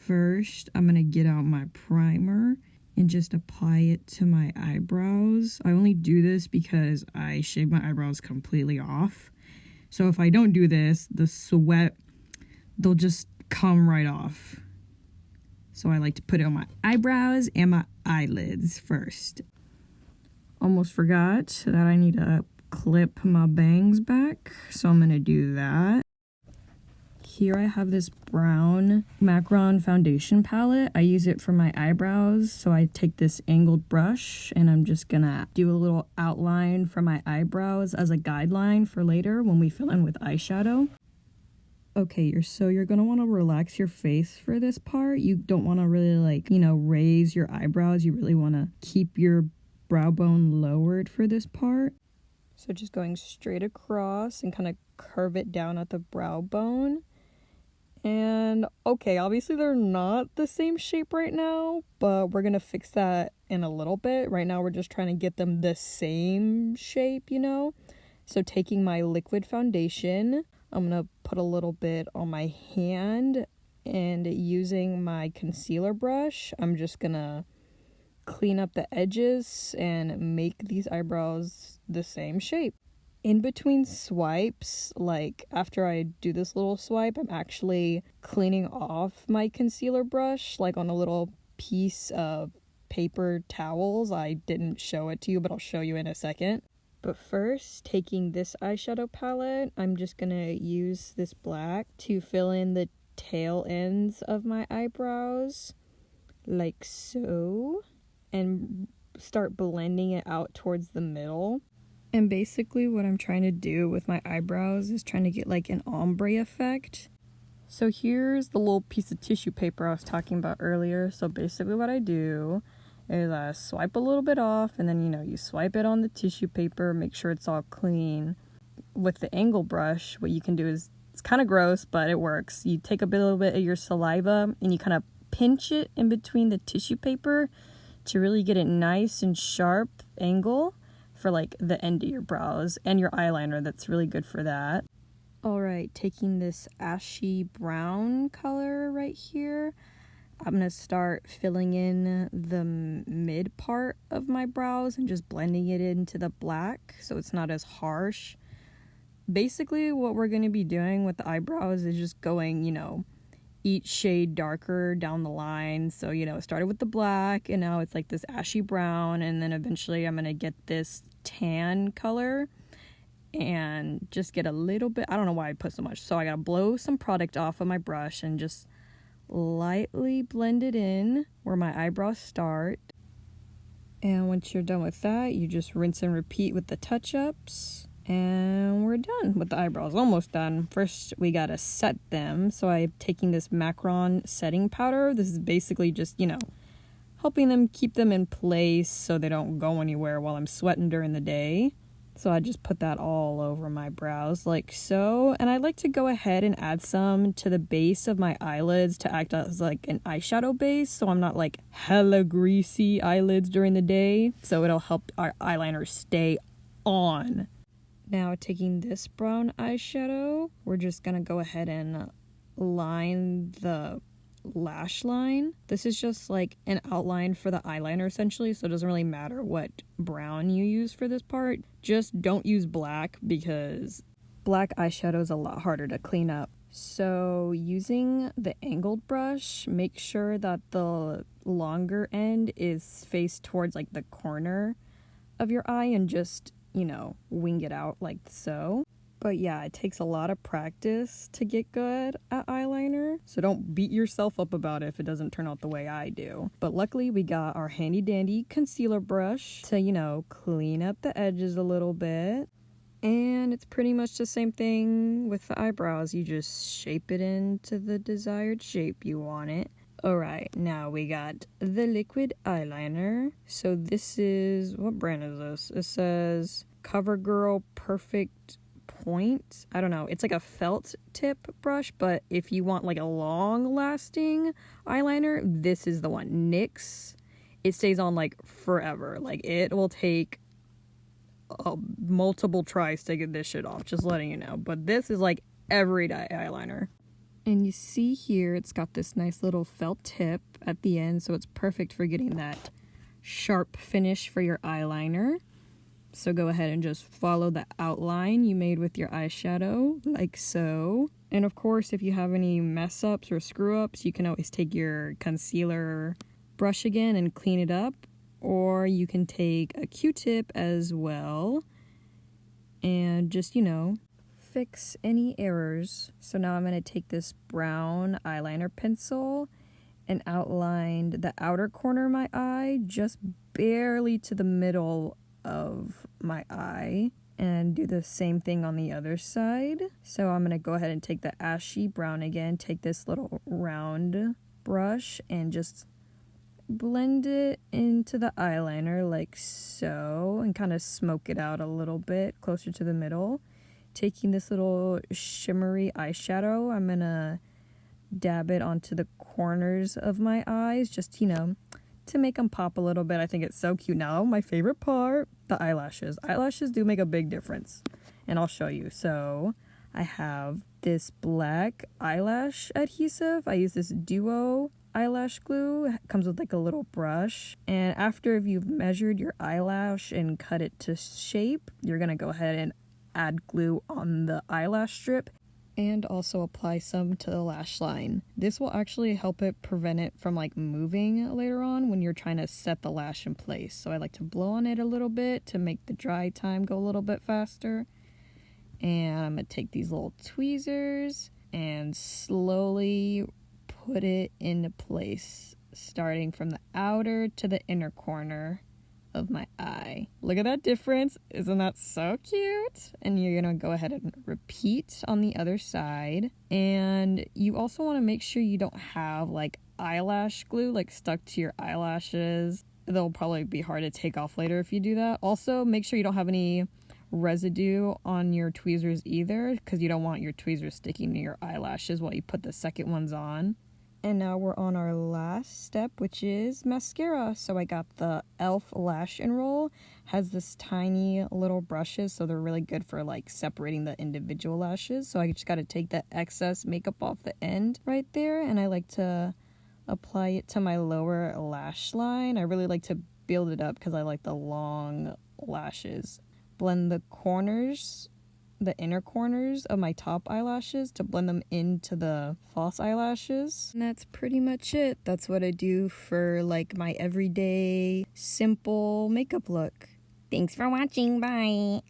First, I'm gonna get out my primer and just apply it to my eyebrows. I only do this because I shave my eyebrows completely off. So if I don't do this, the sweat, they'll just come right off. So I like to put it on my eyebrows and my eyelids first. Almost forgot that I need to clip my bangs back, so I'm gonna do that. Here I have this brown Macron foundation palette. I use it for my eyebrows, so I take this angled brush and I'm just gonna do a little outline for my eyebrows as a guideline for later when we fill in with eyeshadow. Okay, you're gonna wanna relax your face for this part. You don't wanna really raise your eyebrows. You really wanna keep your brow bone lowered for this part. So just going straight across and kind of curve it down at the brow bone. And okay, obviously they're not the same shape right now, but we're gonna fix that in a little bit. Right now we're just trying to get them the same shape, So taking my liquid foundation, I'm gonna put a little bit on my hand, and using my concealer brush, I'm just gonna clean up the edges and make these eyebrows the same shape. In between swipes, like after I do this little swipe, I'm actually cleaning off my concealer brush, like on a little piece of paper towels. I didn't show it to you, but I'll show you in a second. But first, taking this eyeshadow palette, I'm just gonna use this black to fill in the tail ends of my eyebrows, like so, and start blending it out towards the middle. And basically what I'm trying to do with my eyebrows is trying to get like an ombre effect. So here's the little piece of tissue paper I was talking about earlier. So basically what I do is I swipe a little bit off, and then you swipe it on the tissue paper, make sure it's all clean. With the angle brush, what you can do is, it's kind of gross, but it works. You take a little bit of your saliva and you kind of pinch it in between the tissue paper to really get it nice and sharp angle for like the end of your brows, and your eyeliner. That's really good for that. All right, taking this ashy brown color right here, I'm gonna start filling in the mid part of my brows and just blending it into the black so it's not as harsh. Basically what we're gonna be doing with the eyebrows is just going, each shade darker down the line. So, it started with the black and now it's like this ashy brown, and then eventually I'm gonna get this tan color and just get a little bit, I don't know why I put so much. So I gotta blow some product off of my brush and just lightly blend it in where my eyebrows start. And once you're done with that, you just rinse and repeat with the touch-ups. And we're done with the eyebrows, almost done. First, we gotta set them. So I'm taking this Macron setting powder. This is basically just, helping them keep them in place so they don't go anywhere while I'm sweating during the day. So I just put that all over my brows like so. And I like to go ahead and add some to the base of my eyelids to act as like an eyeshadow base, so I'm not like hella greasy eyelids during the day. So it'll help our eyeliner stay on. Now taking this brown eyeshadow, we're just gonna go ahead and line the lash line. This is just like an outline for the eyeliner essentially, so it doesn't really matter what brown you use for this part. Just don't use black because black eyeshadow is a lot harder to clean up. So using the angled brush, make sure that the longer end is faced towards like the corner of your eye and just wing it out like so. But yeah, it takes a lot of practice to get good at eyeliner, so don't beat yourself up about it if it doesn't turn out the way I do. But luckily we got our handy dandy concealer brush to, clean up the edges a little bit. And it's pretty much the same thing with the eyebrows. You just shape it into the desired shape you want it. Alright, now we got the liquid eyeliner. So this is, what brand is this? It says CoverGirl Perfect Point. I don't know. It's like a felt tip brush, but if you want like a long lasting eyeliner, this is the one. NYX. It stays on like forever. Like it will take multiple tries to get this shit off, just letting you know. But this is like everyday eyeliner. And you see here, it's got this nice little felt tip at the end, so it's perfect for getting that sharp finish for your eyeliner. So go ahead and just follow the outline you made with your eyeshadow, like so. And of course, if you have any mess ups or screw ups, you can always take your concealer brush again and clean it up. Or you can take a Q-tip as well and just, fix any errors. So now I'm going to take this brown eyeliner pencil and outline the outer corner of my eye, just barely to the middle of my eye, and do the same thing on the other side. So I'm going to go ahead and take the ashy brown again, take this little round brush and just blend it into the eyeliner like so, and kind of smoke it out a little bit closer to the middle. Taking this little shimmery eyeshadow, I'm gonna dab it onto the corners of my eyes, just to make them pop a little bit. I think it's so cute. Now my favorite part, the eyelashes. Eyelashes do make a big difference, and I'll show you. So I have this black eyelash adhesive. I use this Duo eyelash glue. It comes with like a little brush, and after you've measured your eyelash and cut it to shape, you're gonna go ahead and add glue on the eyelash strip and also apply some to the lash line. This will actually help it prevent it from like moving later on when you're trying to set the lash in place. So I like to blow on it a little bit to make the dry time go a little bit faster. And I'm gonna take these little tweezers and slowly put it into place, starting from the outer to the inner corner of my eye. Look at that difference. Isn't that so cute? And you're gonna go ahead and repeat on the other side. And you also want to make sure you don't have like eyelash glue like stuck to your eyelashes. They'll probably be hard to take off later if you do that. Also, make sure you don't have any residue on your tweezers either, because you don't want your tweezers sticking to your eyelashes while you put the second ones on. And now we're on our last step, which is mascara. So I got the e.l.f. Lash and Roll. Has this tiny little brushes, so they're really good for like separating the individual lashes. So I just got to take the excess makeup off the end right there, and I like to apply it to my lower lash line. I really like to build it up because I like the long lashes. Blend the corners, the inner corners of my top eyelashes to blend them into the false eyelashes. And that's pretty much it. That's what I do for like my everyday simple makeup look. Thanks for watching. Bye.